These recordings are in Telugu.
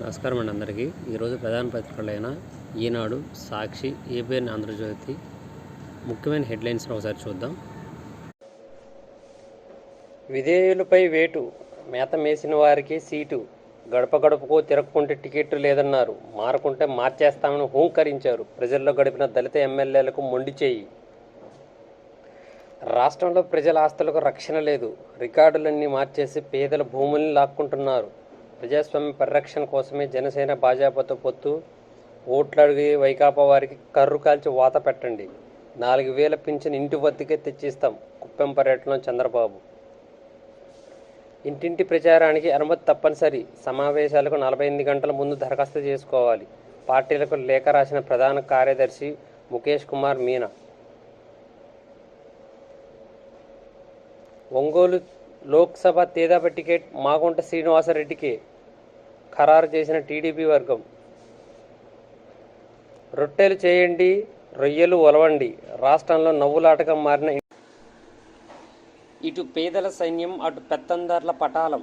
నమస్కారం అండి అందరికీ. ఈరోజు ప్రధాన పత్రికలైన ఈనాడు, సాక్షి, ఏబిఎన్ ఆంధ్రజ్యోతి ముఖ్యమైన హెడ్లైన్స్ని ఒకసారి చూద్దాం. విధేయులపై వేటు, మేత మేసిన వారికి సీటు, గడప గడపకు తిరగకుంటే టికెట్ లేదన్నారు, మారకుంటే మార్చేస్తామని హూంకరించారు. ప్రజల్లో గడిపిన దళిత ఎమ్మెల్యేలకు మొండి చేయి. రాష్ట్రంలో ప్రజల ఆస్తులకు రక్షణ లేదు, రికార్డులన్నీ మార్చేసి పేదల భూముల్ని లాక్కుంటున్నారు. ప్రజాస్వామ్య పరిరక్షణ కోసమే జనసేన భాజపాతో పొత్తు, ఓట్లు అడిగి వైకాపా వారికి కర్రు కాల్చి వాత పెట్టండి, 4,000 పింఛన్ ఇంటి వద్దకే తెచ్చిస్తాం, కుప్పం పర్యటనలో చంద్రబాబు. ఇంటింటి ప్రచారానికి అనుమతి తప్పనిసరి, సమావేశాలకు 48 గంటల ముందు దరఖాస్తు చేసుకోవాలి, పార్టీలకు లేఖ రాసిన ప్రధాన కార్యదర్శి ముఖేష్ కుమార్ మీనా. ఒంగోలు లోక్సభ తేదాప టికెట్ మాగుంట శ్రీనివాసరెడ్డికి ఖరారు చేసిన టీడీపీ వర్గం. రొట్టెలు చేయండి, రొయ్యలు ఒలవండి, రాష్ట్రంలో నవ్వులాటకం మారిన ఇటు పేదల సైన్యం, అటు పెత్తందార్ల పటాలం.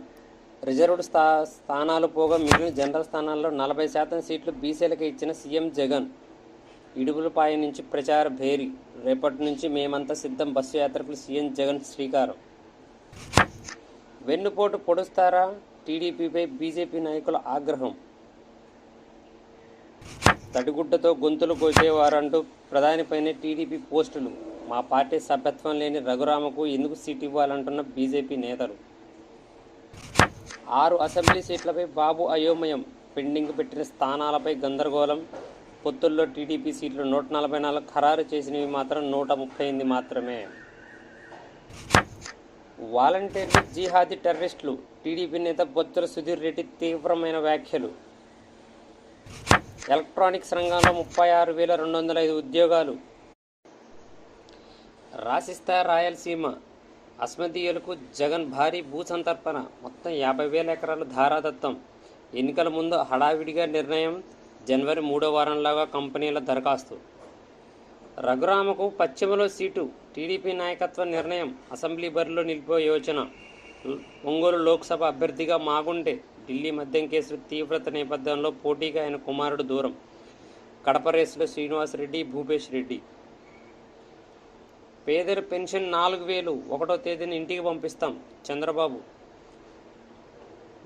రిజర్వ్డ్ స్థానాలు పోగా మిగిలిన జనరల్ స్థానాల్లో 40% సీట్లు బీసీలకు ఇచ్చిన సీఎం జగన్. ఇడుపులపాయ నుంచి ప్రచార భేరీ, రేపటి నుంచి మేమంతా సిద్ధం బస్సు యాత్రకు సీఎం జగన్ శ్రీకారం. వెన్నుపోటు పొడుస్తారా, టీడీపీపై బీజేపీ నాయకుల ఆగ్రహం. తడిగుడ్డతో గొంతులు కోసేవారంటూ ప్రధానిపైనే టీడీపీ పోస్టులు. మా పార్టీ సభ్యత్వం లేని రఘురామకు ఎందుకు సీట్ ఇవ్వాలంటున్న బీజేపీ నేతలు. 6 అసెంబ్లీ సీట్లపై బాబు అయోమయం, పెండింగ్ పెట్టిన స్థానాలపై గందరగోళం. పొత్తుల్లో టీడీపీ సీట్లు 144 ఖరారు చేసినవి మాత్రం 138 మాత్రమే. వాలంటీర్లు జిహాదీ టెర్రరిస్టులు, టీడీపీ నేత బొత్తుల సుధీర్ రెడ్డి తీవ్రమైన వ్యాఖ్యలు. ఎలక్ట్రానిక్స్ రంగంలో 36,205 ఉద్యోగాలు. రాసిస్తా రాయలసీమ, అస్మదీయులకు జగన్ భారీ భూసంతర్పణ, మొత్తం 50,000 ఎకరాలు ధారాదత్తం. ఎన్నికల ముందు హడావిడిగా నిర్ణయం, జనవరి 3వ వారంలోగా కంపెనీల దరఖాస్తు. రఘురామకు పశ్చిమలో సీటు, టీడీపీ నాయకత్వ నిర్ణయం, అసెంబ్లీ బరిలో నిలిపే యోచన. ఒంగోలు లోక్సభ అభ్యర్థిగా మాగుంటే, ఢిల్లీ మద్యం కేసుల తీవ్రత నేపథ్యంలో పోటీగా ఆయన కుమారుడు దూరం. కడప రేసులో శ్రీనివాసరెడ్డి, భూపేష్ రెడ్డి. పేదల పెన్షన్ 4,000 1వ తేదీన ఇంటికి పంపిస్తాం, చంద్రబాబు.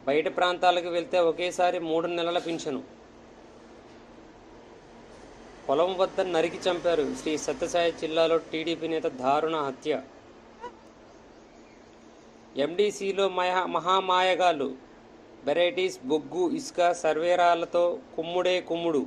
బయట ప్రాంతాలకు వెళ్తే ఒకేసారి 3 నెలల పింఛను. పొలం వద్ద నరికి చంపారు, శ్రీ సత్యసాయి జిల్లాలో టీడీపీ నేత దారుణ హత్య. ఎండీసీలో మహామాయగాళ్ళు, వెరైటీస్ బొగ్గు, ఇసుక, సర్వేరాలతో కుమ్ముడే కుమ్ముడు.